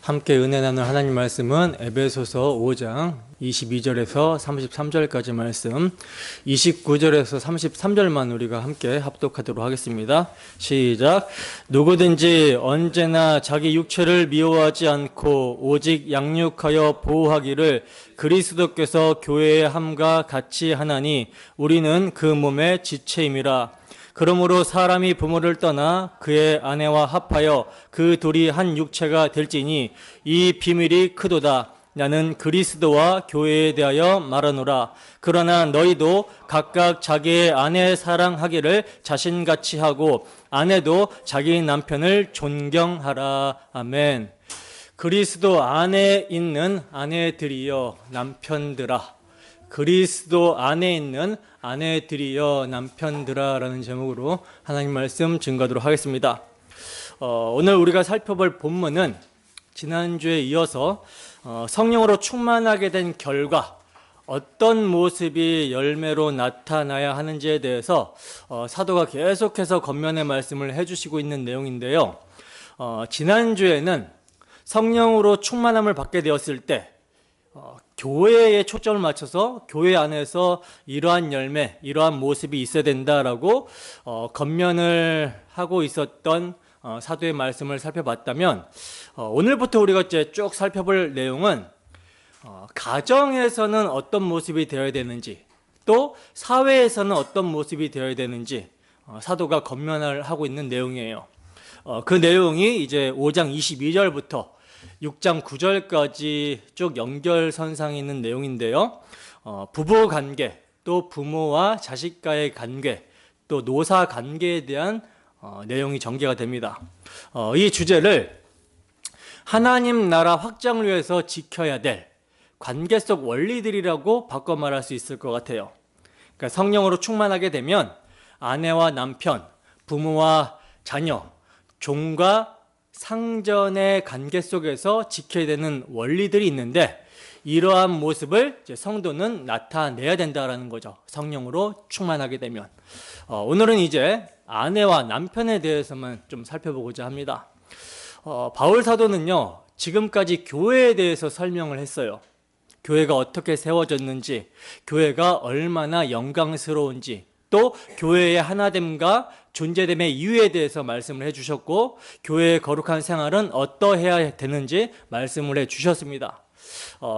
함께 은혜 나눌 하나님 말씀은 에베소서 5장 22절에서 33절까지 말씀, 29절에서 33절만 우리가 함께 합독하도록 하겠습니다. 시작. 누구든지 언제나 자기 육체를 미워하지 않고 오직 양육하여 보호하기를 그리스도께서 교회의 함과 같이 하나니 우리는 그 몸의 지체임이라. 그러므로 사람이 부모를 떠나 그의 아내와 합하여 그 둘이 한 육체가 될지니 이 비밀이 크도다. 나는 그리스도와 교회에 대하여 말하노라. 그러나 너희도 각각 자기의 아내 사랑하기를 자신같이 하고 아내도 자기 남편을 존경하라. 아멘. 그리스도 안에 있는 아내들이여 남편들아. 그리스도 안에 있는 아내들이여 남편들아 라는 제목으로 하나님 말씀 증거하도록 하겠습니다. 오늘 우리가 살펴볼 본문은 지난주에 이어서 성령으로 충만하게 된 결과 어떤 모습이 열매로 나타나야 하는지에 대해서 사도가 계속해서 겉면의 말씀을 해주시고 있는 내용인데요. 지난주에는 성령으로 충만함을 받게 되었을 때 교회에 초점을 맞춰서 교회 안에서 이러한 열매, 이러한 모습이 있어야 된다라고 겉면을 하고 있었던 사도의 말씀을 살펴봤다면, 오늘부터 우리가 이제 쭉 살펴볼 내용은 가정에서는 어떤 모습이 되어야 되는지, 또 사회에서는 어떤 모습이 되어야 되는지 사도가 겉면을 하고 있는 내용이에요. 그 내용이 이제 5장 22절부터 6장 9절까지 쭉 연결선상에 있는 내용인데요. 부부 관계, 또 부모와 자식과의 관계, 또 노사 관계에 대한 내용이 전개가 됩니다. 이 주제를 하나님 나라 확장을 위해서 지켜야 될 관계 속 원리들이라고 바꿔 말할 수 있을 것 같아요. 그러니까 성령으로 충만하게 되면 아내와 남편, 부모와 자녀, 종과 상전의 관계 속에서 지켜야 되는 원리들이 있는데, 이러한 모습을 이제 성도는 나타내야 된다는 거죠. 성령으로 충만하게 되면. 오늘은 이제 아내와 남편에 대해서만 좀 살펴보고자 합니다. 바울 사도는요, 지금까지 교회에 대해서 설명을 했어요. 교회가 어떻게 세워졌는지, 교회가 얼마나 영광스러운지, 또 교회의 하나됨과 존재됨의 이유에 대해서 말씀을 해주셨고, 교회의 거룩한 생활은 어떠해야 되는지 말씀을 해주셨습니다.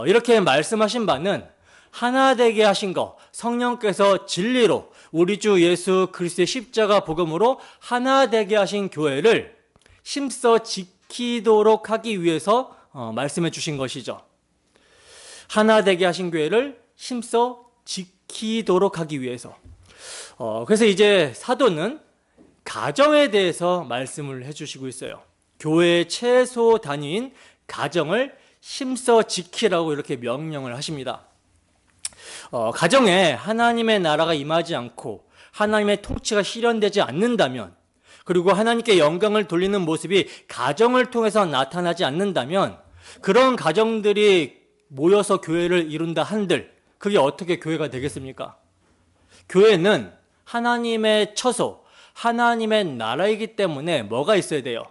이렇게 말씀하신 바는 하나 되게 하신 것, 성령께서 진리로 우리 주 예수 그리스도의 십자가 복음으로 하나 되게 하신 교회를 힘써 지키도록 하기 위해서 말씀해 주신 것이죠. 하나 되게 하신 교회를 힘써 지키도록 하기 위해서. 그래서 이제 사도는 가정에 대해서 말씀을 해주시고 있어요. 교회의 최소 단위인 가정을 힘써 지키라고 이렇게 명령을 하십니다. 가정에 하나님의 나라가 임하지 않고 하나님의 통치가 실현되지 않는다면, 그리고 하나님께 영광을 돌리는 모습이 가정을 통해서 나타나지 않는다면, 그런 가정들이 모여서 교회를 이룬다 한들 그게 어떻게 교회가 되겠습니까? 교회는 하나님의 처소, 하나님의 나라이기 때문에 뭐가 있어야 돼요?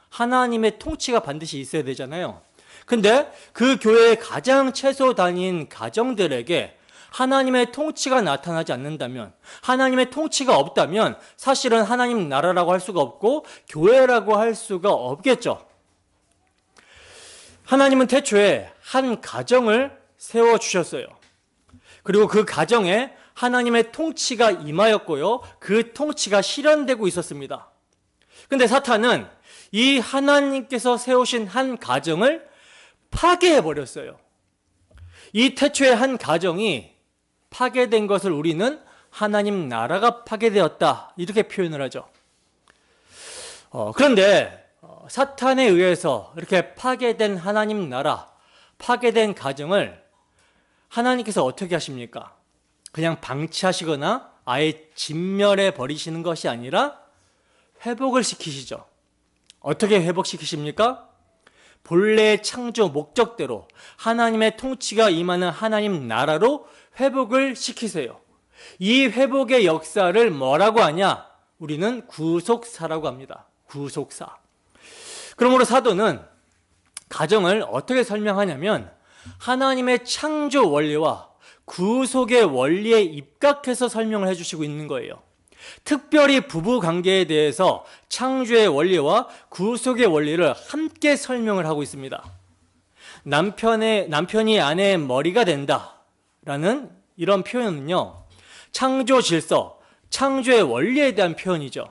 하나님의 통치가 반드시 있어야 되잖아요. 근데 그 교회의 가장 최소 단위인 가정들에게 하나님의 통치가 나타나지 않는다면, 하나님의 통치가 없다면 사실은 하나님 나라라고 할 수가 없고 교회라고 할 수가 없겠죠. 하나님은 태초에 한 가정을 세워주셨어요. 그리고 그 가정에 하나님의 통치가 임하였고요, 그 통치가 실현되고 있었습니다. 근데 사탄은 이 하나님께서 세우신 한 가정을 파괴해버렸어요. 이 태초의 한 가정이 파괴된 것을 우리는 하나님 나라가 파괴되었다, 이렇게 표현을 하죠. 그런데 사탄에 의해서 이렇게 파괴된 하나님 나라, 파괴된 가정을 하나님께서 어떻게 하십니까? 그냥 방치하시거나 아예 진멸해 버리시는 것이 아니라 회복을 시키시죠. 어떻게 회복시키십니까? 본래의 창조 목적대로 하나님의 통치가 임하는 하나님 나라로 회복을 시키세요. 이 회복의 역사를 뭐라고 하냐? 우리는 구속사라고 합니다. 구속사. 그러므로 사도는 가정을 어떻게 설명하냐면 하나님의 창조 원리와 구속의 원리에 입각해서 설명을 해주시고 있는 거예요. 특별히 부부 관계에 대해서 창조의 원리와 구속의 원리를 함께 설명을 하고 있습니다. 남편이 아내의 머리가 된다라는 이런 표현은요, 창조 질서, 창조의 원리에 대한 표현이죠.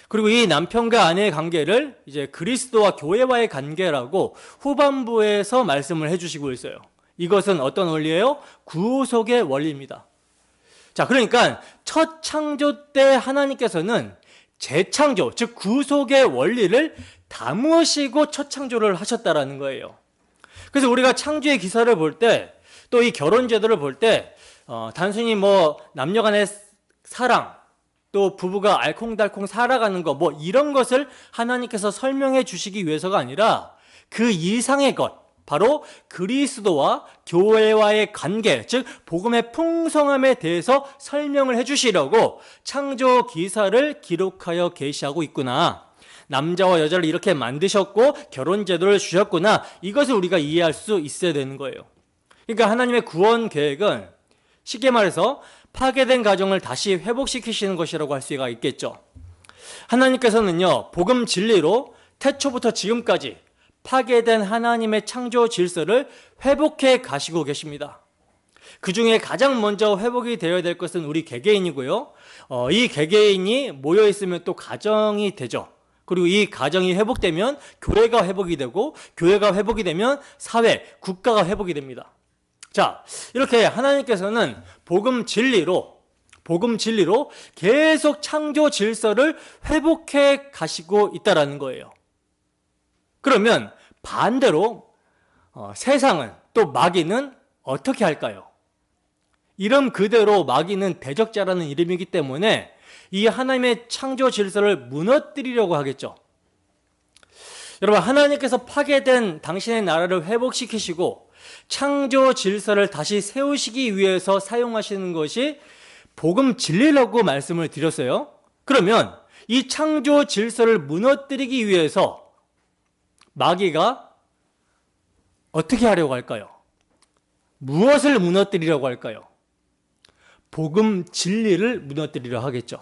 그리고 이 남편과 아내의 관계를 이제 그리스도와 교회와의 관계라고 후반부에서 말씀을 해주시고 있어요. 이것은 어떤 원리예요? 구속의 원리입니다. 자, 그러니까 첫 창조 때 하나님께서는 재창조, 즉 구속의 원리를 담으시고 첫 창조를 하셨다라는 거예요. 그래서 우리가 창조의 기사를 볼 때, 또 이 결혼 제도를 볼 때 단순히 뭐 남녀 간의 사랑, 또 부부가 알콩달콩 살아가는 것, 뭐 이런 것을 하나님께서 설명해 주시기 위해서가 아니라 그 이상의 것, 바로 그리스도와 교회와의 관계, 즉 복음의 풍성함에 대해서 설명을 해 주시려고 창조 기사를 기록하여 계시하고 있구나. 남자와 여자를 이렇게 만드셨고 결혼 제도를 주셨구나. 이것을 우리가 이해할 수 있어야 되는 거예요. 그러니까 하나님의 구원 계획은 쉽게 말해서 파괴된 가정을 다시 회복시키시는 것이라고 할 수가 있겠죠. 하나님께서는요, 복음 진리로 태초부터 지금까지 파괴된 하나님의 창조 질서를 회복해 가시고 계십니다. 그 중에 가장 먼저 회복이 되어야 될 것은 우리 개개인이고요. 이 개개인이 모여 있으면 또 가정이 되죠. 그리고 이 가정이 회복되면 교회가 회복이 되고, 교회가 회복이 되면 사회, 국가가 회복이 됩니다. 자, 이렇게 하나님께서는 복음 진리로 계속 창조 질서를 회복해 가시고 있다라는 거예요. 그러면 반대로 세상은, 또 마귀는 어떻게 할까요? 이름 그대로 마귀는 대적자라는 이름이기 때문에 이 하나님의 창조 질서를 무너뜨리려고 하겠죠. 여러분, 하나님께서 파괴된 당신의 나라를 회복시키시고 창조 질서를 다시 세우시기 위해서 사용하시는 것이 복음 진리라고 말씀을 드렸어요. 그러면 이 창조 질서를 무너뜨리기 위해서 마귀가 어떻게 하려고 할까요? 무엇을 무너뜨리려고 할까요? 복음 진리를 무너뜨리려 하겠죠.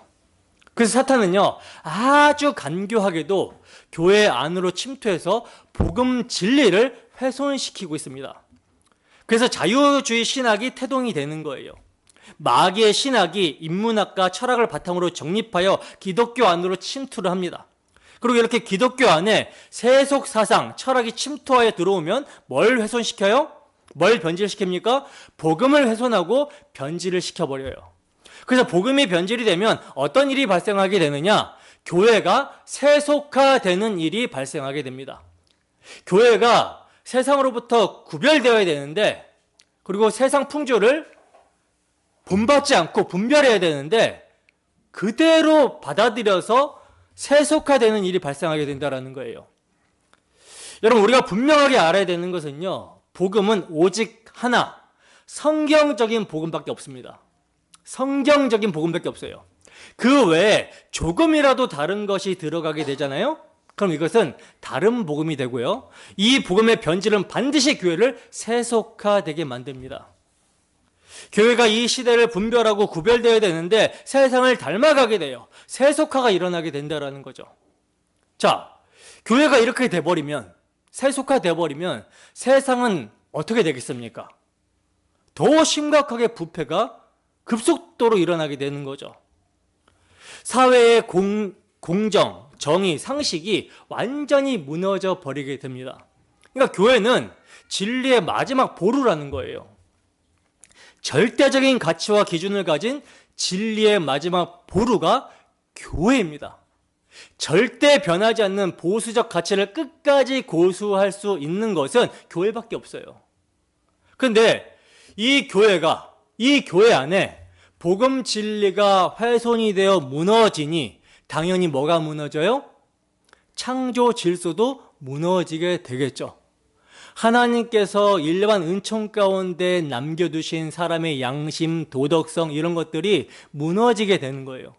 그래서 사탄은요, 아주 간교하게도 교회 안으로 침투해서 복음 진리를 훼손시키고 있습니다. 그래서 자유주의 신학이 태동이 되는 거예요. 마귀의 신학이 인문학과 철학을 바탕으로 정립하여 기독교 안으로 침투를 합니다. 그리고 이렇게 기독교 안에 세속 사상, 철학이 침투하여 들어오면 뭘 훼손시켜요? 뭘 변질시킵니까? 복음을 훼손하고 변질을 시켜버려요. 그래서 복음이 변질이 되면 어떤 일이 발생하게 되느냐? 교회가 세속화되는 일이 발생하게 됩니다. 교회가 세상으로부터 구별되어야 되는데, 그리고 세상 풍조를 본받지 않고 분별해야 되는데 그대로 받아들여서 세속화되는 일이 발생하게 된다는 거예요. 여러분, 우리가 분명하게 알아야 되는 것은요, 복음은 오직 하나, 성경적인 복음밖에 없습니다. 성경적인 복음밖에 없어요. 그 외에 조금이라도 다른 것이 들어가게 되잖아요. 그럼 이것은 다른 복음이 되고요, 이 복음의 변질은 반드시 교회를 세속화되게 만듭니다. 교회가 이 시대를 분별하고 구별되어야 되는데 세상을 닮아가게 돼요. 세속화가 일어나게 된다는 거죠. 자, 교회가 이렇게 돼버리면, 세속화돼버리면 세상은 어떻게 되겠습니까? 더 심각하게 부패가 급속도로 일어나게 되는 거죠. 사회의 공정, 정의, 상식이 완전히 무너져 버리게 됩니다. 그러니까 교회는 진리의 마지막 보루라는 거예요. 절대적인 가치와 기준을 가진 진리의 마지막 보루가 교회입니다. 절대 변하지 않는 보수적 가치를 끝까지 고수할 수 있는 것은 교회밖에 없어요. 그런데 이 교회 안에 복음 진리가 훼손이 되어 무너지니 당연히 뭐가 무너져요? 창조 질서도 무너지게 되겠죠. 하나님께서 일반 은총 가운데 남겨두신 사람의 양심, 도덕성 이런 것들이 무너지게 되는 거예요.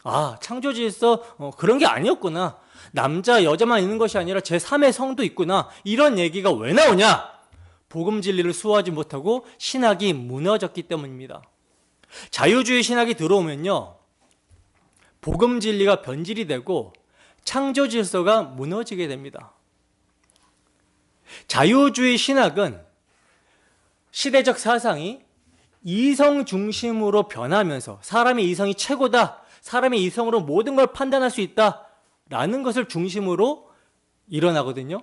아, 창조 질서 그런 게 아니었구나. 남자, 여자만 있는 것이 아니라 제3의 성도 있구나. 이런 얘기가 왜 나오냐? 복음 진리를 수호하지 못하고 신학이 무너졌기 때문입니다. 자유주의 신학이 들어오면요, 복음 진리가 변질이 되고 창조 질서가 무너지게 됩니다. 자유주의 신학은 시대적 사상이 이성 중심으로 변하면서 사람의 이성이 최고다, 사람의 이성으로 모든 걸 판단할 수 있다라는 것을 중심으로 일어나거든요.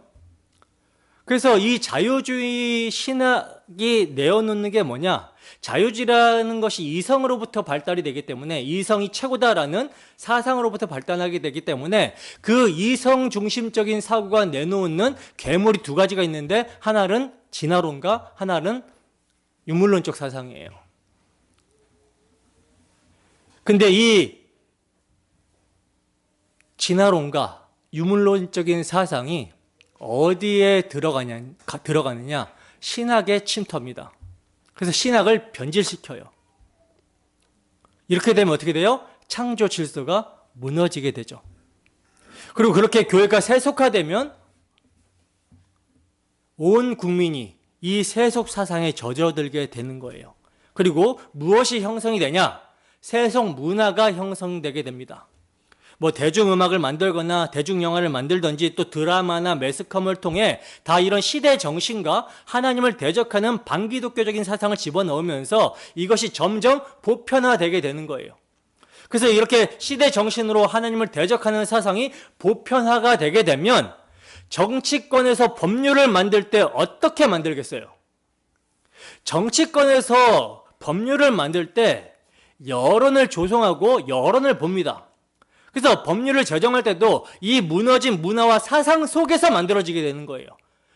그래서 이 자유주의 신학이 내어놓는 게 뭐냐? 자유주의라는 것이 이성으로부터 발달이 되기 때문에, 이성이 최고다라는 사상으로부터 발달하게 되기 때문에 그 이성 중심적인 사고가 내놓는 괴물이 두 가지가 있는데, 하나는 진화론과 하나는 유물론적 사상이에요. 근데 이 진화론과 유물론적인 사상이 어디에 들어가느냐? 신학에 침투합니다. 그래서 신학을 변질시켜요. 이렇게 되면 어떻게 돼요? 창조 질서가 무너지게 되죠. 그리고 그렇게 교회가 세속화되면 온 국민이 이 세속 사상에 젖어들게 되는 거예요. 그리고 무엇이 형성이 되냐? 세속 문화가 형성되게 됩니다. 뭐 대중음악을 만들거나 대중영화를 만들든지 또 드라마나 매스컴을 통해 다 이런 시대 정신과 하나님을 대적하는 반기독교적인 사상을 집어넣으면서 이것이 점점 보편화되게 되는 거예요. 그래서 이렇게 시대 정신으로 하나님을 대적하는 사상이 보편화가 되게 되면 정치권에서 법률을 만들 때 어떻게 만들겠어요? 정치권에서 법률을 만들 때 여론을 조성하고 여론을 봅니다. 그래서 법률을 제정할 때도 이 무너진 문화와 사상 속에서 만들어지게 되는 거예요.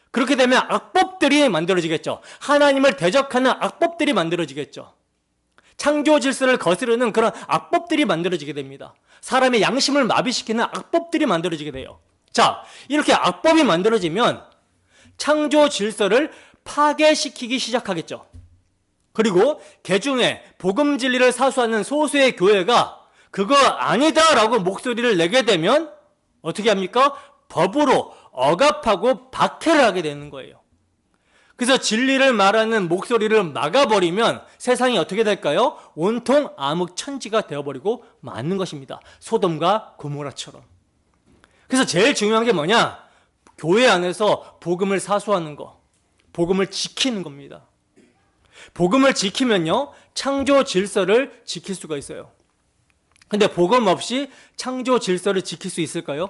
그렇게 되면 악법들이 만들어지겠죠. 하나님을 대적하는 악법들이 만들어지겠죠. 창조 질서를 거스르는 그런 악법들이 만들어지게 됩니다. 사람의 양심을 마비시키는 악법들이 만들어지게 돼요. 자, 이렇게 악법이 만들어지면 창조 질서를 파괴시키기 시작하겠죠. 그리고 개중에 복음 진리를 사수하는 소수의 교회가 그거 아니다라고 목소리를 내게 되면 어떻게 합니까? 법으로 억압하고 박해를 하게 되는 거예요. 그래서 진리를 말하는 목소리를 막아버리면 세상이 어떻게 될까요? 온통 암흑천지가 되어버리고 마는 것입니다. 소돔과 고모라처럼. 그래서 제일 중요한 게 뭐냐? 교회 안에서 복음을 사수하는 거, 복음을 지키는 겁니다. 복음을 지키면요, 창조 질서를 지킬 수가 있어요. 근데 복음 없이 창조 질서를 지킬 수 있을까요?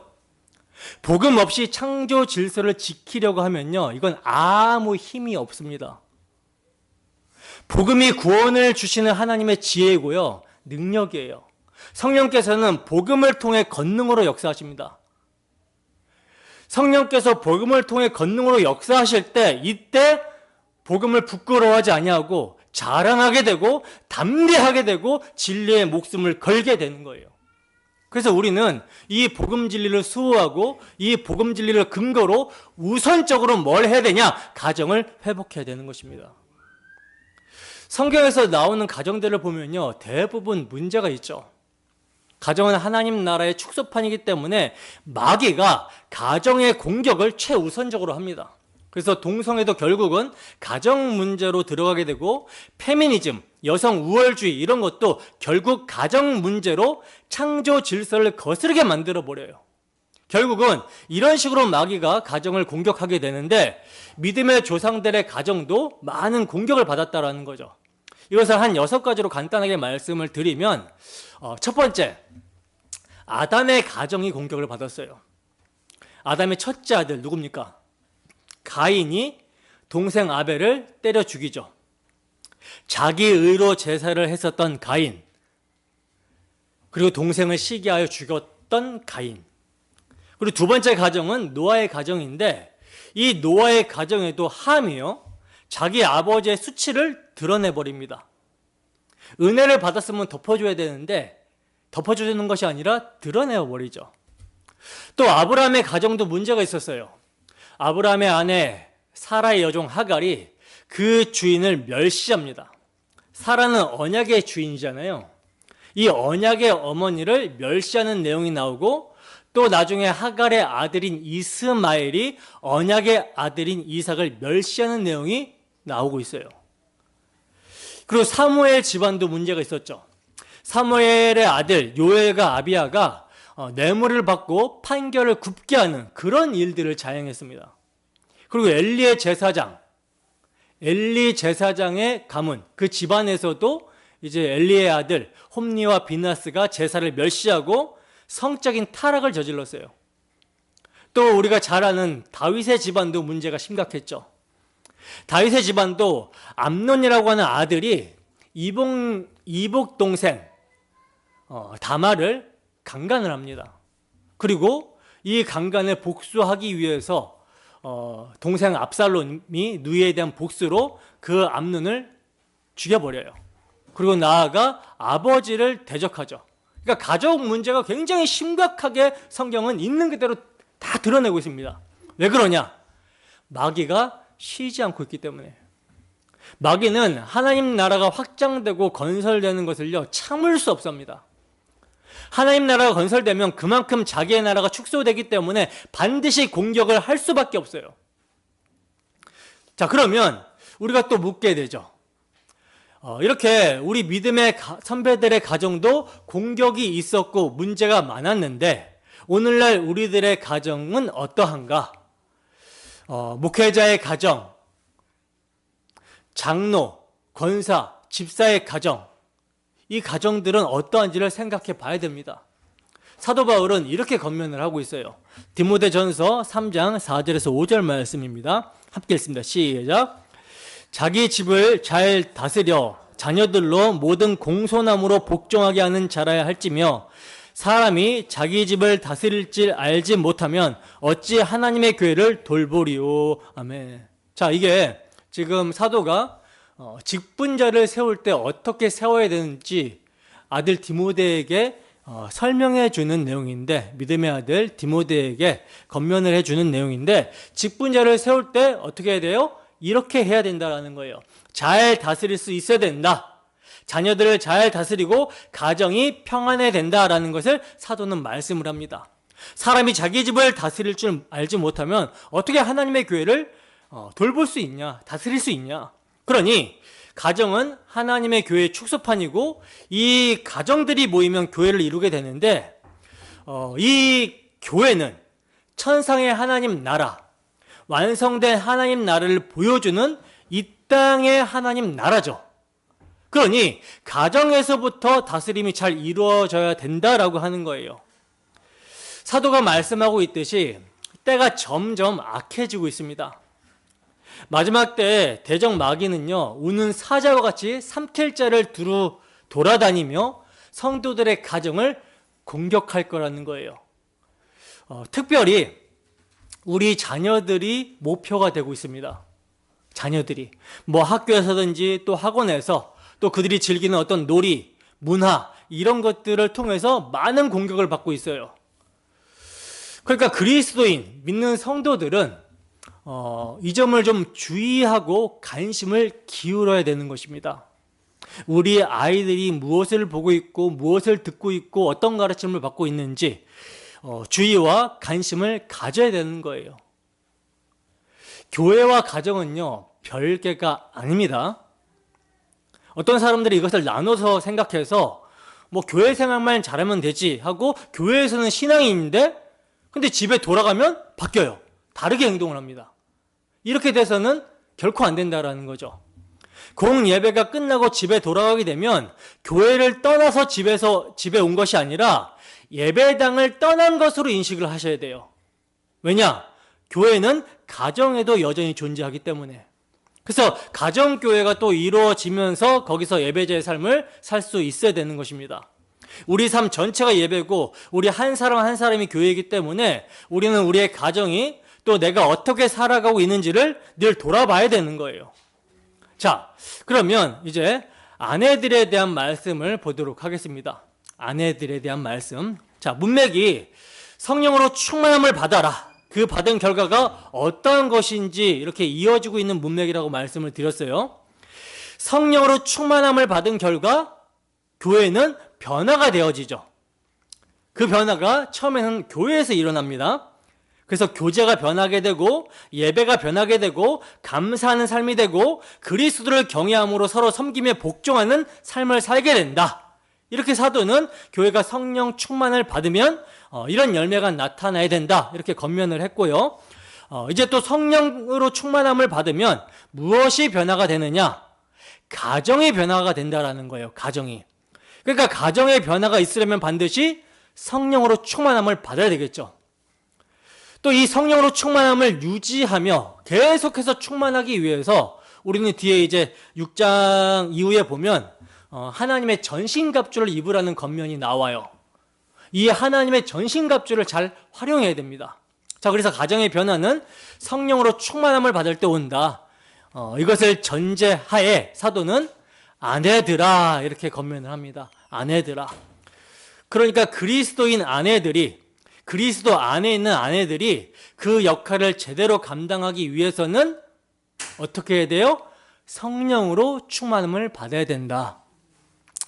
복음 없이 창조 질서를 지키려고 하면요, 이건 아무 힘이 없습니다. 복음이 구원을 주시는 하나님의 지혜이고요, 능력이에요. 성령께서는 복음을 통해 권능으로 역사하십니다. 성령께서 복음을 통해 권능으로 역사하실 때, 이때 복음을 부끄러워하지 아니하고 자랑하게 되고 담대하게 되고 진리의 목숨을 걸게 되는 거예요. 그래서 우리는 이 복음 진리를 수호하고 이 복음 진리를 근거로 우선적으로 뭘 해야 되냐? 가정을 회복해야 되는 것입니다. 성경에서 나오는 가정들을 보면요, 대부분 문제가 있죠. 가정은 하나님 나라의 축소판이기 때문에 마귀가 가정의 공격을 최우선적으로 합니다. 그래서 동성애도 결국은 가정 문제로 들어가게 되고, 페미니즘, 여성 우월주의 이런 것도 결국 가정 문제로 창조 질서를 거스르게 만들어 버려요. 결국은 이런 식으로 마귀가 가정을 공격하게 되는데, 믿음의 조상들의 가정도 많은 공격을 받았다라는 거죠. 이것을 한 6가지로 간단하게 말씀을 드리면, 첫 번째, 아담의 가정이 공격을 받았어요. 아담의 첫째 아들 누굽니까? 가인이 동생 아벨을 때려 죽이죠. 자기 의로 제사를 했었던 가인, 그리고 동생을 시기하여 죽였던 가인. 그리고 두 번째 가정은 노아의 가정인데, 이 노아의 가정에도 함이요, 자기 아버지의 수치를 드러내버립니다. 은혜를 받았으면 덮어줘야 되는데 덮어주는 것이 아니라 드러내버리죠. 또 아브라함의 가정도 문제가 있었어요. 아브라함의 아내 사라의 여종 하갈이 그 주인을 멸시합니다. 사라는 언약의 주인이잖아요. 이 언약의 어머니를 멸시하는 내용이 나오고, 또 나중에 하갈의 아들인 이스마엘이 언약의 아들인 이삭을 멸시하는 내용이 나오고 있어요. 그리고 사무엘 집안도 문제가 있었죠. 사무엘의 아들 요엘과 아비야가 뇌물을 받고 판결을 굽게 하는 그런 일들을 자행했습니다. 그리고 엘리 제사장의 가문, 그 집안에서도 이제 엘리의 아들 홈리와 비나스가 제사를 멸시하고 성적인 타락을 저질렀어요. 또 우리가 잘 아는 다윗의 집안도 문제가 심각했죠. 다윗의 집안도 암논이라고 하는 아들이 이복 동생 다말을 강간을 합니다. 그리고 이 강간을 복수하기 위해서 동생 압살롬이 누이에 대한 복수로 그 암논을 죽여버려요. 그리고 나아가 아버지를 대적하죠. 그러니까 가족 문제가 굉장히 심각하게 성경은 있는 그대로 다 드러내고 있습니다. 왜 그러냐? 마귀가 쉬지 않고 있기 때문에. 마귀는 하나님 나라가 확장되고 건설되는 것을요 참을 수 없습니다. 하나님 나라가 건설되면 그만큼 자기의 나라가 축소되기 때문에 반드시 공격을 할 수밖에 없어요. 자, 그러면 우리가 또 묻게 되죠. 이렇게 우리 믿음의 선배들의 가정도 공격이 있었고 문제가 많았는데 오늘날 우리들의 가정은 어떠한가? 목회자의 가정, 장로, 권사, 집사의 가정, 이 가정들은 어떠한지를 생각해 봐야 됩니다. 사도 바울은 이렇게 권면을 하고 있어요. 디모데전서 3장 4절에서 5절 말씀입니다. 함께 읽습니다. 시작. 자기 집을 잘 다스려 자녀들로 모든 공손함으로 복종하게 하는 자라야 할지며 사람이 자기 집을 다스릴 줄 알지 못하면 어찌 하나님의 교회를 돌보리요. 아멘. 자, 이게 지금 사도가 직분자를 세울 때 어떻게 세워야 되는지 아들 디모데에게 설명해 주는 내용인데, 믿음의 아들 디모데에게 권면을 해주는 내용인데, 직분자를 세울 때 어떻게 해야 돼요? 이렇게 해야 된다라는 거예요. 잘 다스릴 수 있어야 된다. 자녀들을 잘 다스리고 가정이 평안해야 된다라는 것을 사도는 말씀을 합니다. 사람이 자기 집을 다스릴 줄 알지 못하면 어떻게 하나님의 교회를 돌볼 수 있냐, 다스릴 수 있냐. 그러니 가정은 하나님의 교회의 축소판이고 이 가정들이 모이면 교회를 이루게 되는데 이 교회는 천상의 하나님 나라, 완성된 하나님 나라를 보여주는 이 땅의 하나님 나라죠. 그러니 가정에서부터 다스림이 잘 이루어져야 된다라고 하는 거예요. 사도가 말씀하고 있듯이 때가 점점 악해지고 있습니다. 마지막 때에 대적 마귀는요, 우는 사자와 같이 삼킬자를 두루 돌아다니며 성도들의 가정을 공격할 거라는 거예요. 특별히 우리 자녀들이 목표가 되고 있습니다. 자녀들이 학교에서든지 또 학원에서 또 그들이 즐기는 어떤 놀이, 문화 이런 것들을 통해서 많은 공격을 받고 있어요. 그러니까 그리스도인, 믿는 성도들은 이 점을 좀 주의하고 관심을 기울여야 되는 것입니다. 우리 아이들이 무엇을 보고 있고 무엇을 듣고 있고 어떤 가르침을 받고 있는지 주의와 관심을 가져야 되는 거예요. 교회와 가정은요, 별개가 아닙니다. 어떤 사람들이 이것을 나눠서 생각해서 교회 생활만 잘하면 되지 하고 교회에서는 신앙이 있는데 근데 집에 돌아가면 바뀌어요. 다르게 행동을 합니다. 이렇게 돼서는 결코 안 된다라는 거죠. 공예배가 끝나고 집에 돌아가게 되면 교회를 떠나서 집에 온 것이 아니라 예배당을 떠난 것으로 인식을 하셔야 돼요. 왜냐? 교회는 가정에도 여전히 존재하기 때문에. 그래서 가정교회가 또 이루어지면서 거기서 예배자의 삶을 살 수 있어야 되는 것입니다. 우리 삶 전체가 예배고 우리 한 사람 한 사람이 교회이기 때문에 우리는 우리의 가정이 또 내가 어떻게 살아가고 있는지를 늘 돌아봐야 되는 거예요. 자, 그러면 이제 아내들에 대한 말씀을 보도록 하겠습니다. 아내들에 대한 말씀. 자, 문맥이 성령으로 충만함을 받아라. 그 받은 결과가 어떤 것인지 이렇게 이어지고 있는 문맥이라고 말씀을 드렸어요. 성령으로 충만함을 받은 결과 교회는 변화가 되어지죠. 그 변화가 처음에는 교회에서 일어납니다. 그래서 교제가 변하게 되고 예배가 변하게 되고 감사하는 삶이 되고 그리스도를 경외함으로 서로 섬기며 복종하는 삶을 살게 된다. 이렇게 사도는 교회가 성령 충만을 받으면 이런 열매가 나타나야 된다. 이렇게 권면을 했고요. 이제 또 성령으로 충만함을 받으면 무엇이 변화가 되느냐? 가정의 변화가 된다라는 거예요. 가정이. 그러니까 가정의 변화가 있으려면 반드시 성령으로 충만함을 받아야 되겠죠. 또 이 성령으로 충만함을 유지하며 계속해서 충만하기 위해서 우리는 뒤에 이제 6장 이후에 보면 하나님의 전신갑주를 입으라는 권면이 나와요. 이 하나님의 전신갑주를 잘 활용해야 됩니다. 자, 그래서 가정의 변화는 성령으로 충만함을 받을 때 온다. 이것을 전제하에 사도는 아내들아 이렇게 권면을 합니다. 아내들아. 그러니까 그리스도인 아내들이, 그리스도 안에 있는 아내들이 그 역할을 제대로 감당하기 위해서는 어떻게 해야 돼요? 성령으로 충만함을 받아야 된다.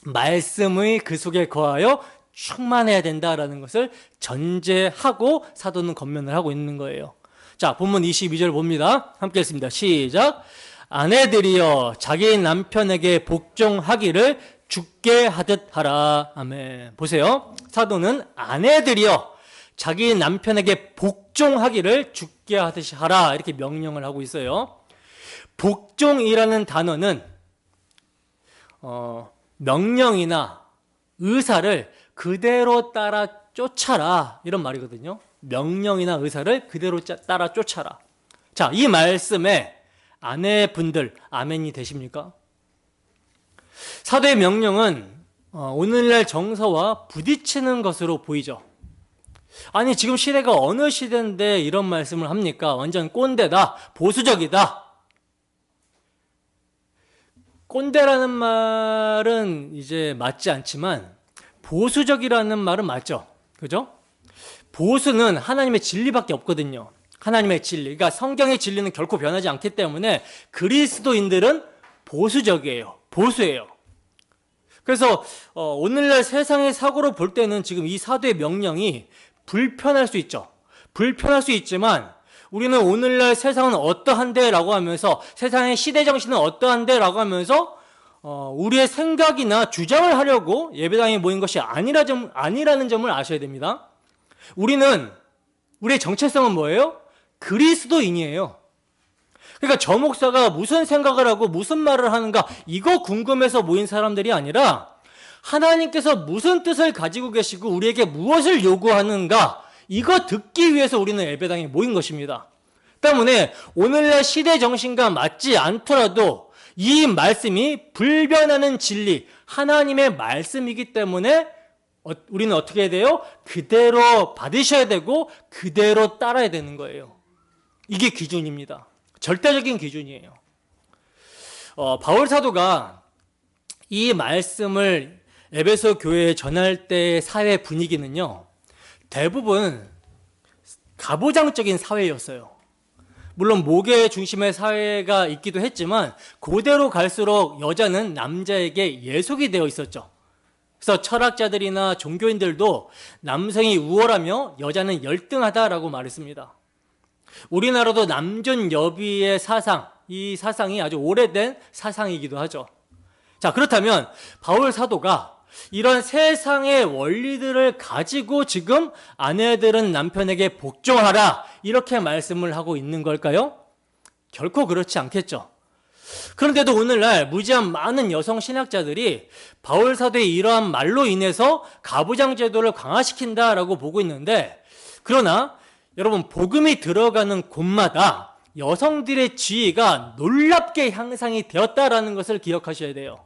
말씀의 그 속에 거하여 충만해야 된다라는 것을 전제하고 사도는 권면을 하고 있는 거예요. 자, 본문 22절 봅니다. 함께 읽습니다. 시작. 아내들이여 자기 남편에게 복종하기를 죽게 하듯 하라. 아멘. 보세요. 사도는 아내들이여 자기 남편에게 복종하기를 죽게 하듯이 하라. 이렇게 명령을 하고 있어요. 복종이라는 단어는 명령이나 의사를 그대로 따라 쫓아라. 이런 말이거든요. 명령이나 의사를 그대로 따라 쫓아라. 자, 이 말씀에 아내분들 아멘이 되십니까? 사도의 명령은 오늘날 정서와 부딪히는 것으로 보이죠. 아니, 지금 시대가 어느 시대인데 이런 말씀을 합니까? 완전 꼰대다, 보수적이다. 꼰대라는 말은 이제 맞지 않지만 보수적이라는 말은 맞죠. 그죠? 보수는 하나님의 진리밖에 없거든요. 하나님의 진리. 그러니까 성경의 진리는 결코 변하지 않기 때문에 그리스도인들은 보수적이에요. 보수예요. 그래서 오늘날 세상의 사고로 볼 때는 지금 이 사도의 명령이 불편할 수 있죠. 불편할 수 있지만 우리는 오늘날 세상은 어떠한데 라고 하면서, 세상의 시대정신은 어떠한데 라고 하면서 우리의 생각이나 주장을 하려고 예배당에 모인 것이 아니라는 점을 아셔야 됩니다. 우리의 정체성은 뭐예요? 그리스도인이에요. 그러니까 저 목사가 무슨 생각을 하고 무슨 말을 하는가 이거 궁금해서 모인 사람들이 아니라 하나님께서 무슨 뜻을 가지고 계시고 우리에게 무엇을 요구하는가 이거 듣기 위해서 우리는 예배당에 모인 것입니다. 때문에 오늘날 시대 정신과 맞지 않더라도 이 말씀이 불변하는 진리, 하나님의 말씀이기 때문에 우리는 어떻게 해야 돼요? 그대로 받으셔야 되고 그대로 따라야 되는 거예요. 이게 기준입니다. 절대적인 기준이에요. 바울 사도가 이 말씀을 에베소 교회에 전할 때의 사회 분위기는요, 대부분 가부장적인 사회였어요. 물론 목의 중심의 사회가 있기도 했지만 그대로 갈수록 여자는 남자에게 예속이 되어 있었죠. 그래서 철학자들이나 종교인들도 남성이 우월하며 여자는 열등하다라고 말했습니다. 우리나라도 남존여비의 사상, 이 사상이 아주 오래된 사상이기도 하죠. 자, 그렇다면 바울 사도가 이런 세상의 원리들을 가지고 지금 아내들은 남편에게 복종하라 이렇게 말씀을 하고 있는 걸까요? 결코 그렇지 않겠죠. 그런데도 오늘날 무지한 많은 여성 신학자들이 바울 사도의 이러한 말로 인해서 가부장 제도를 강화시킨다라고 보고 있는데, 그러나 여러분, 복음이 들어가는 곳마다 여성들의 지위가 놀랍게 향상이 되었다라는 것을 기억하셔야 돼요.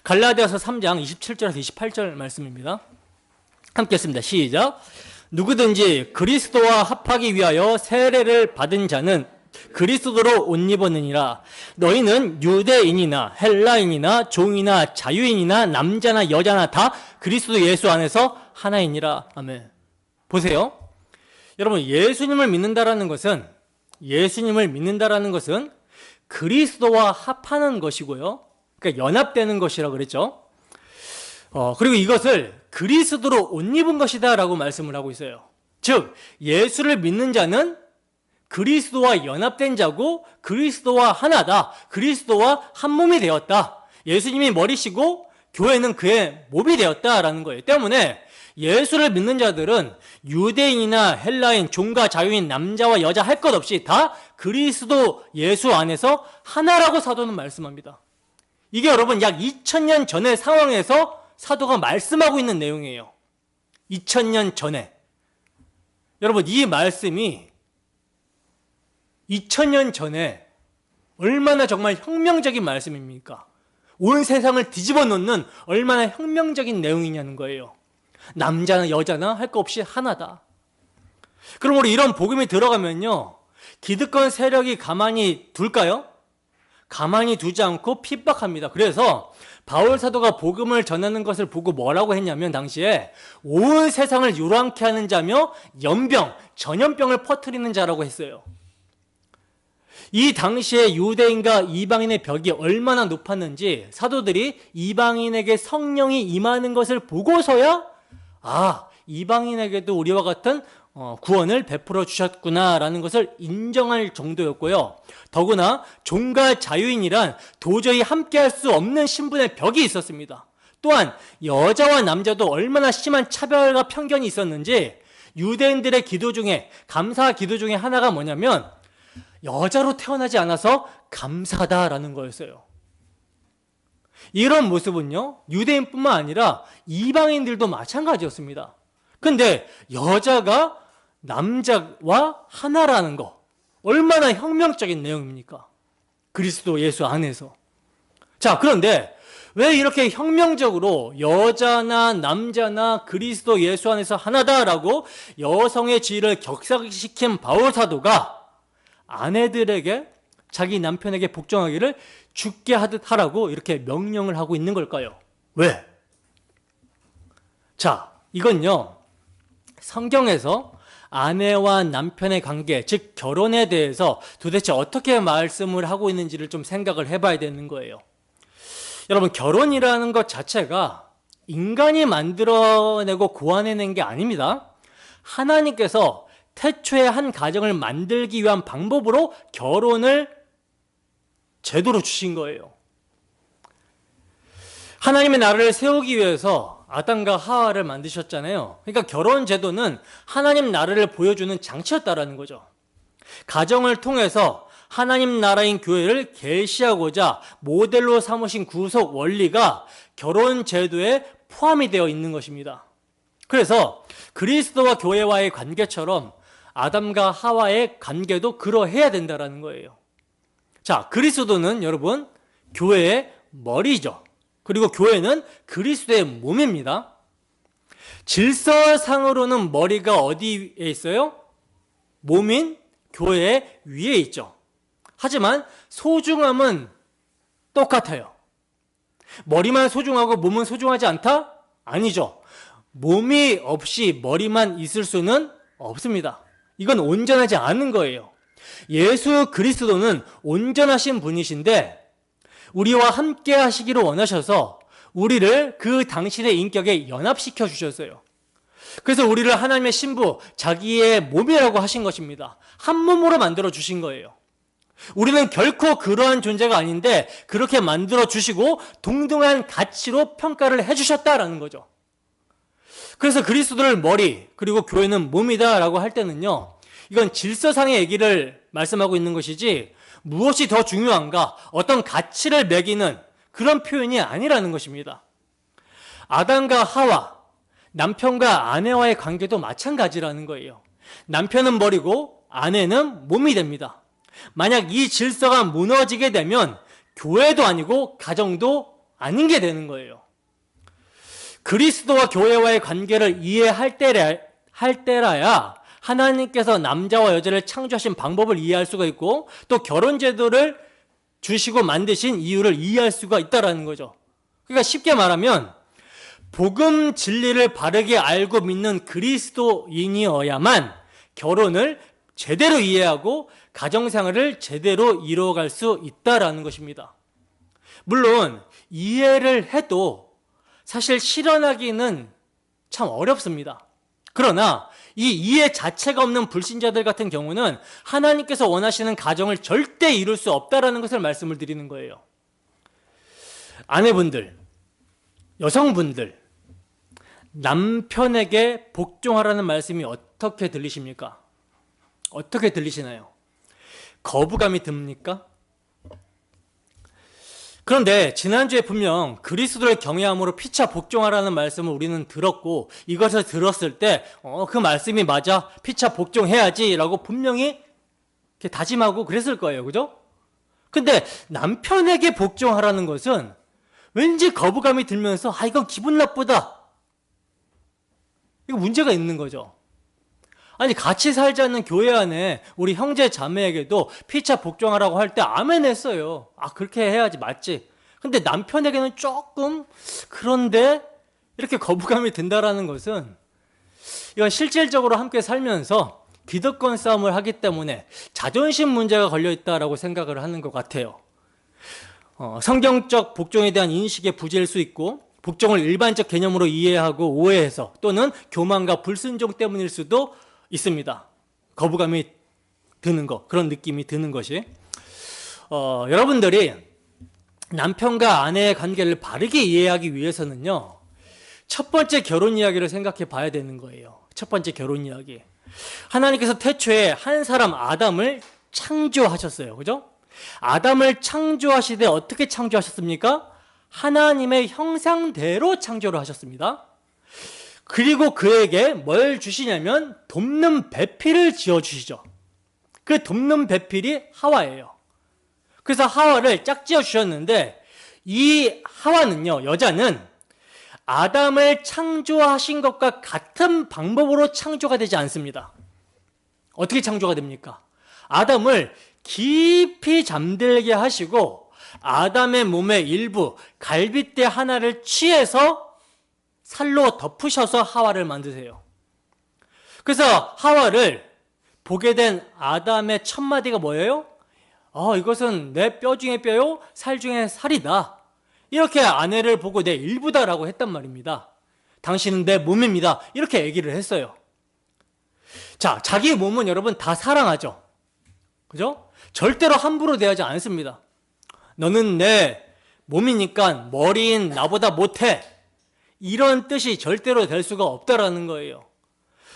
갈라디아서 3장 27절에서 28절 말씀입니다. 함께 했습니다. 시작. 누구든지 그리스도와 합하기 위하여 세례를 받은 자는 그리스도로 옷 입었느니라. 너희는 유대인이나 헬라인이나 종이나 자유인이나 남자나 여자나 다 그리스도 예수 안에서 하나이니라. 아멘. 보세요. 여러분, 예수님을 믿는다라는 것은 그리스도와 합하는 것이고요. 그러니까 연합되는 것이라고 그랬죠. 그리고 이것을 그리스도로 옷 입은 것이다 라고 말씀을 하고 있어요. 즉 예수를 믿는 자는 그리스도와 연합된 자고 그리스도와 하나다. 그리스도와 한 몸이 되었다. 예수님이 머리시고 교회는 그의 몸이 되었다라는 거예요. 때문에 예수를 믿는 자들은 유대인이나 헬라인, 종과 자유인, 남자와 여자 할 것 없이 다 그리스도 예수 안에서 하나라고 사도는 말씀합니다. 이게 여러분 약 2000년 전의 상황에서 사도가 말씀하고 있는 내용이에요. 2000년 전에. 여러분 이 말씀이 2000년 전에 얼마나 정말 혁명적인 말씀입니까? 온 세상을 뒤집어 놓는 얼마나 혁명적인 내용이냐는 거예요. 남자나 여자나 할 거 없이 하나다. 그럼 우리 이런 복음이 들어가면요, 기득권 세력이 가만히 둘까요? 가만히 두지 않고 핍박합니다. 그래서 바울 사도가 복음을 전하는 것을 보고 뭐라고 했냐면 당시에 온 세상을 요란케 하는 자며 연병, 전염병을 퍼뜨리는 자라고 했어요. 이 당시에 유대인과 이방인의 벽이 얼마나 높았는지 사도들이 이방인에게 성령이 임하는 것을 보고서야 이방인에게도 우리와 같은 구원을 베풀어 주셨구나라는 것을 인정할 정도였고요. 더구나 종과 자유인이란 도저히 함께할 수 없는 신분의 벽이 있었습니다. 또한 여자와 남자도 얼마나 심한 차별과 편견이 있었는지 유대인들의 기도 중에 감사 기도 중에 하나가 뭐냐면 여자로 태어나지 않아서 감사다라는 거였어요. 이런 모습은요, 유대인뿐만 아니라 이방인들도 마찬가지였습니다. 근데 여자가 남자와 하나라는 거, 얼마나 혁명적인 내용입니까? 그리스도 예수 안에서. 자, 그런데 왜 이렇게 혁명적으로 여자나 남자나 그리스도 예수 안에서 하나다라고 여성의 지위를 격상시킨 바울 사도가 아내들에게 자기 남편에게 복종하기를 죽게 하듯 하라고 이렇게 명령을 하고 있는 걸까요? 왜? 자, 이건요, 성경에서 아내와 남편의 관계, 즉 결혼에 대해서 도대체 어떻게 말씀을 하고 있는지를 좀 생각을 해봐야 되는 거예요. 여러분, 결혼이라는 것 자체가 인간이 만들어내고 고안해낸 게 아닙니다. 하나님께서 태초에 한 가정을 만들기 위한 방법으로 결혼을 제도로 주신 거예요. 하나님의 나라를 세우기 위해서 아담과 하와를 만드셨잖아요. 그러니까 결혼 제도는 하나님 나라를 보여주는 장치였다라는 거죠. 가정을 통해서 하나님 나라인 교회를 계시하고자 모델로 삼으신 구속 원리가 결혼 제도에 포함이 되어 있는 것입니다. 그래서 그리스도와 교회와의 관계처럼 아담과 하와의 관계도 그러해야 된다는 거예요. 자, 그리스도는 여러분 교회의 머리죠. 그리고 교회는 그리스도의 몸입니다. 질서상으로는 머리가 어디에 있어요? 몸인 교회의 위에 있죠. 하지만 소중함은 똑같아요. 머리만 소중하고 몸은 소중하지 않다? 아니죠. 몸이 없이 머리만 있을 수는 없습니다. 이건 온전하지 않은 거예요. 예수 그리스도는 온전하신 분이신데 우리와 함께 하시기를 원하셔서 우리를 그 당신의 인격에 연합시켜 주셨어요. 그래서 우리를 하나님의 신부, 자기의 몸이라고 하신 것입니다. 한 몸으로 만들어 주신 거예요. 우리는 결코 그러한 존재가 아닌데 그렇게 만들어 주시고 동등한 가치로 평가를 해 주셨다라는 거죠. 그래서 그리스도를 머리, 그리고 교회는 몸이다라고 할 때는요, 이건 질서상의 얘기를 말씀하고 있는 것이지 무엇이 더 중요한가, 어떤 가치를 매기는 그런 표현이 아니라는 것입니다. 아담과 하와, 남편과 아내와의 관계도 마찬가지라는 거예요. 남편은 머리고 아내는 몸이 됩니다. 만약 이 질서가 무너지게 되면 교회도 아니고 가정도 아닌 게 되는 거예요. 그리스도와 교회와의 관계를 이해할 때라야 하나님께서 남자와 여자를 창조하신 방법을 이해할 수가 있고 또 결혼제도를 주시고 만드신 이유를 이해할 수가 있다는 거죠. 그러니까 쉽게 말하면 복음 진리를 바르게 알고 믿는 그리스도인이어야만 결혼을 제대로 이해하고 가정생활을 제대로 이루어갈 수 있다는 것입니다. 물론 이해를 해도 사실 실현하기는 참 어렵습니다. 그러나 이 이해 자체가 없는 불신자들 같은 경우는 하나님께서 원하시는 가정을 절대 이룰 수 없다라는 것을 말씀을 드리는 거예요. 아내분들, 여성분들, 남편에게 복종하라는 말씀이 어떻게 들리십니까? 어떻게 들리시나요? 거부감이 듭니까? 그런데 지난주에 분명 그리스도를 경외함으로 피차 복종하라는 말씀을 우리는 들었고, 이것을 들었을 때 그 말씀이 맞아, 피차 복종해야지 라고 분명히 이렇게 다짐하고 그랬을 거예요. 그죠? 근데 남편에게 복종하라는 것은 왠지 거부감이 들면서 이건 기분 나쁘다, 이거 문제가 있는 거죠. 아니, 같이 살지 않는 교회 안에 우리 형제 자매에게도 피차 복종하라고 할 때 아멘 했어요. 그렇게 해야지, 맞지. 근데 남편에게는 조금 그런데 이렇게 거부감이 든다라는 것은, 이건 실질적으로 함께 살면서 기득권 싸움을 하기 때문에 자존심 문제가 걸려있다라고 생각을 하는 것 같아요. 성경적 복종에 대한 인식의 부재일 수 있고, 복종을 일반적 개념으로 이해하고 오해해서, 또는 교만과 불순종 때문일 수도 있습니다. 거부감이 드는 것, 그런 느낌이 드는 것이. 여러분들이 남편과 아내의 관계를 바르게 이해하기 위해서는요, 첫 번째 결혼 이야기를 생각해 봐야 되는 거예요. 첫 번째 결혼 이야기. 하나님께서 태초에 한 사람 아담을 창조하셨어요. 그죠? 아담을 창조하시되 어떻게 창조하셨습니까? 하나님의 형상대로 창조를 하셨습니다. 그리고 그에게 뭘 주시냐면 돕는 배필을 지어주시죠. 그 돕는 배필이 하와예요. 그래서 하와를 짝지어 주셨는데, 이 하와는요, 여자는 아담을 창조하신 것과 같은 방법으로 창조가 되지 않습니다. 어떻게 창조가 됩니까? 아담을 깊이 잠들게 하시고 아담의 몸의 일부, 갈빗대 하나를 취해서 살로 덮으셔서 하와를 만드세요. 그래서 하와를 보게 된 아담의 첫 마디가 뭐예요? 이것은 내 뼈 중에 뼈요, 살 중에 살이다. 이렇게 아내를 보고 내 일부다라고 했단 말입니다. 당신은 내 몸입니다. 이렇게 얘기를 했어요. 자, 자기 몸은 여러분 다 사랑하죠. 그죠? 절대로 함부로 대하지 않습니다. 너는 내 몸이니까 머리인 나보다 못해, 이런 뜻이 절대로 될 수가 없다라는 거예요.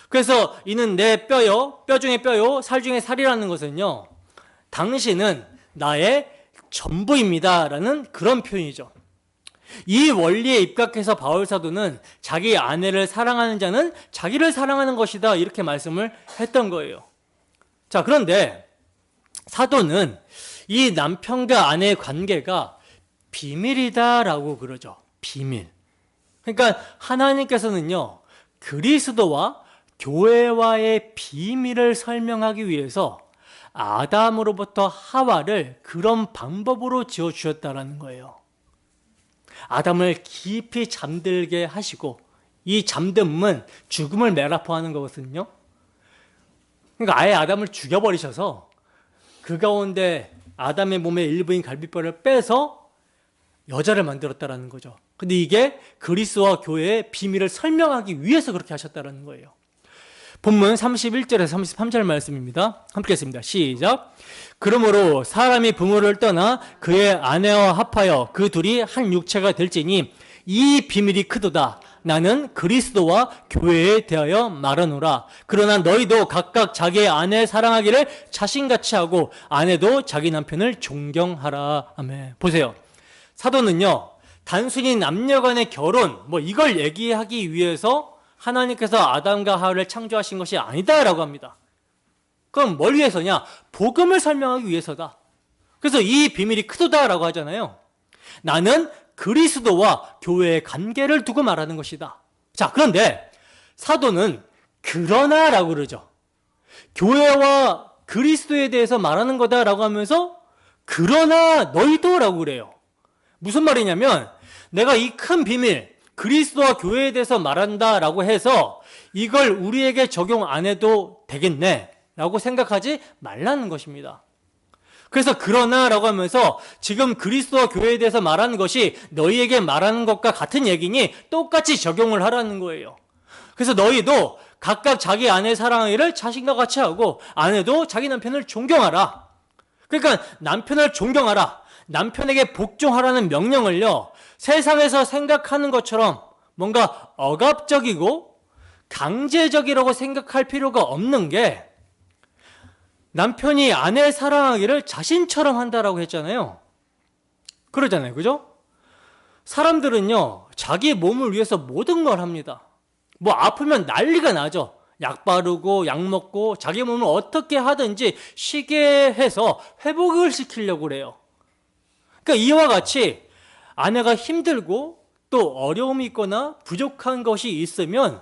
그래서 이는 내 뼈요, 뼈 중에 뼈요, 살 중에 살이라는 것은요, 당신은 나의 전부입니다 라는 그런 표현이죠. 이 원리에 입각해서 바울 사도는 자기 아내를 사랑하는 자는 자기를 사랑하는 것이다, 이렇게 말씀을 했던 거예요. 자, 그런데 사도는 이 남편과 아내의 관계가 비밀이다라고 그러죠. 비밀. 그러니까 하나님께서는요, 그리스도와 교회와의 비밀을 설명하기 위해서 아담으로부터 하와를 그런 방법으로 지어주셨다는 거예요. 아담을 깊이 잠들게 하시고, 이 잠듦은 죽음을 메라포하는 거거든요. 그러니까 아예 아담을 죽여버리셔서 그 가운데 아담의 몸의 일부인 갈비뼈를 빼서 여자를 만들었다는 거죠. 근데 이게 그리스도와 교회의 비밀을 설명하기 위해서 그렇게 하셨다는 거예요. 본문 31절에서 33절 말씀입니다. 함께 했습니다. 시작. 그러므로 사람이 부모를 떠나 그의 아내와 합하여 그 둘이 한 육체가 될지니 이 비밀이 크도다. 나는 그리스도와 교회에 대하여 말하노라. 그러나 너희도 각각 자기의 아내 사랑하기를 자신같이 하고 아내도 자기 남편을 존경하라. 아멘. 보세요. 사도는요, 단순히 남녀간의 결혼 이걸 얘기하기 위해서 하나님께서 아담과 하와를 창조하신 것이 아니다라고 합니다. 그럼 뭘 위해서냐? 복음을 설명하기 위해서다. 그래서 이 비밀이 크도다라고 하잖아요. 나는 그리스도와 교회의 관계를 두고 말하는 것이다. 자, 그런데 사도는 그러나라고 그러죠. 교회와 그리스도에 대해서 말하는 거다라고 하면서 그러나 너희도라고 그래요. 무슨 말이냐면, 내가 이 큰 비밀, 그리스도와 교회에 대해서 말한다라고 해서 이걸 우리에게 적용 안 해도 되겠네 라고 생각하지 말라는 것입니다. 그래서 그러나라고 하면서 지금 그리스도와 교회에 대해서 말하는 것이 너희에게 말하는 것과 같은 얘기니 똑같이 적용을 하라는 거예요. 그래서 너희도 각각 자기 아내 사랑하기를 자신과 같이 하고 아내도 자기 남편을 존경하라. 그러니까 남편을 존경하라, 남편에게 복종하라는 명령을요, 세상에서 생각하는 것처럼 뭔가 억압적이고 강제적이라고 생각할 필요가 없는 게, 남편이 아내 사랑하기를 자신처럼 한다라고 했잖아요. 그러잖아요. 그죠? 사람들은요, 자기 몸을 위해서 모든 걸 합니다. 뭐 아프면 난리가 나죠. 약 바르고 약 먹고 자기 몸을 어떻게 하든지 쉬게 해서 회복을 시키려고 그래요. 그러니까 이와 같이 아내가 힘들고 또 어려움이 있거나 부족한 것이 있으면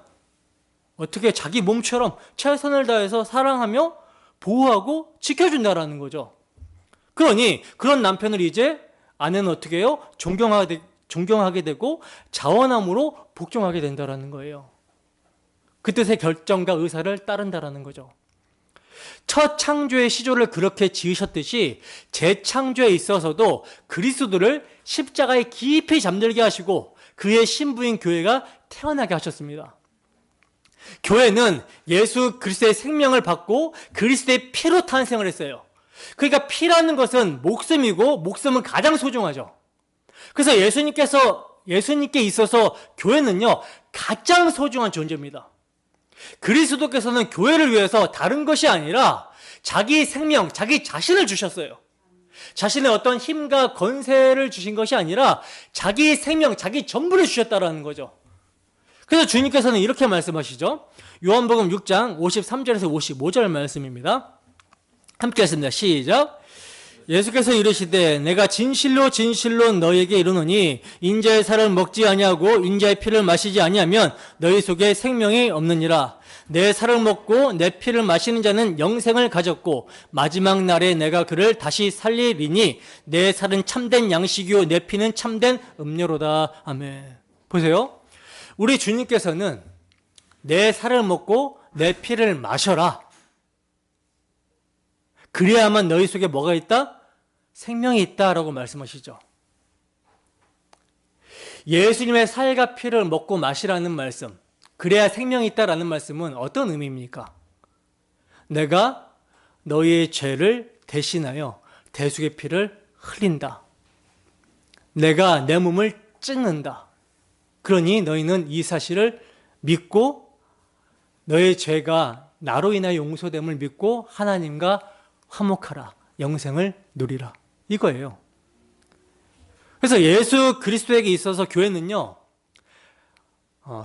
어떻게 자기 몸처럼 최선을 다해서 사랑하며 보호하고 지켜준다라는 거죠. 그러니 그런 남편을 이제 아내는 어떻게 해요? 존경하게 되고 자원함으로 복종하게 된다라는 거예요. 그 뜻의 결정과 의사를 따른다라는 거죠. 첫 창조의 시조를 그렇게 지으셨듯이 재창조에 있어서도 그리스도를 십자가에 깊이 잠들게 하시고 그의 신부인 교회가 태어나게 하셨습니다. 교회는 예수 그리스도의 생명을 받고 그리스도의 피로 탄생을 했어요. 그러니까 피라는 것은 목숨이고 목숨은 가장 소중하죠. 그래서 예수님께 있어서 교회는요, 가장 소중한 존재입니다. 그리스도께서는 교회를 위해서 다른 것이 아니라 자기 생명, 자기 자신을 주셨어요. 자신의 어떤 힘과 권세를 주신 것이 아니라 자기 생명, 자기 전부를 주셨다라는 거죠. 그래서 주님께서는 이렇게 말씀하시죠. 요한복음 6장 53절에서 55절 말씀입니다. 함께 하겠습니다. 시작. 예수께서 이르시되 내가 진실로 진실로 너희에게 이르노니 인자의 살을 먹지 아니하고 인자의 피를 마시지 아니하면 너희 속에 생명이 없느니라. 내 살을 먹고 내 피를 마시는 자는 영생을 가졌고 마지막 날에 내가 그를 다시 살리리니 내 살은 참된 양식이요 내 피는 참된 음료로다. 아멘. 보세요. 우리 주님께서는 내 살을 먹고 내 피를 마셔라. 그래야만 너희 속에 뭐가 있다? 생명이 있다라고 말씀하시죠. 예수님의 살과 피를 먹고 마시라는 말씀, 그래야 생명이 있다라는 말씀은 어떤 의미입니까? 내가 너희의 죄를 대신하여 대속의 피를 흘린다. 내가 내 몸을 찢는다. 그러니 너희는 이 사실을 믿고 너의 죄가 나로 인하여 용서됨을 믿고 하나님과 화목하라. 영생을 누리라. 이거예요. 그래서 예수 그리스도에게 있어서 교회는요,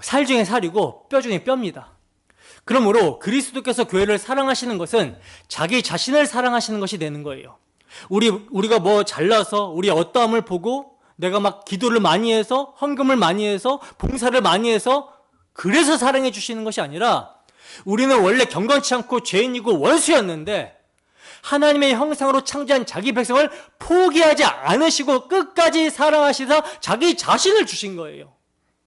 살 중에 살이고 뼈 중에 뼈입니다. 그러므로 그리스도께서 교회를 사랑하시는 것은 자기 자신을 사랑하시는 것이 되는 거예요. 우리가 뭐 잘나서 우리 어떠함을 보고 내가 막 기도를 많이 해서 헌금을 많이 해서 봉사를 많이 해서 그래서 사랑해 주시는 것이 아니라 우리는 원래 경건치 않고 죄인이고 원수였는데 하나님의 형상으로 창조한 자기 백성을 포기하지 않으시고 끝까지 사랑하시사 자기 자신을 주신 거예요.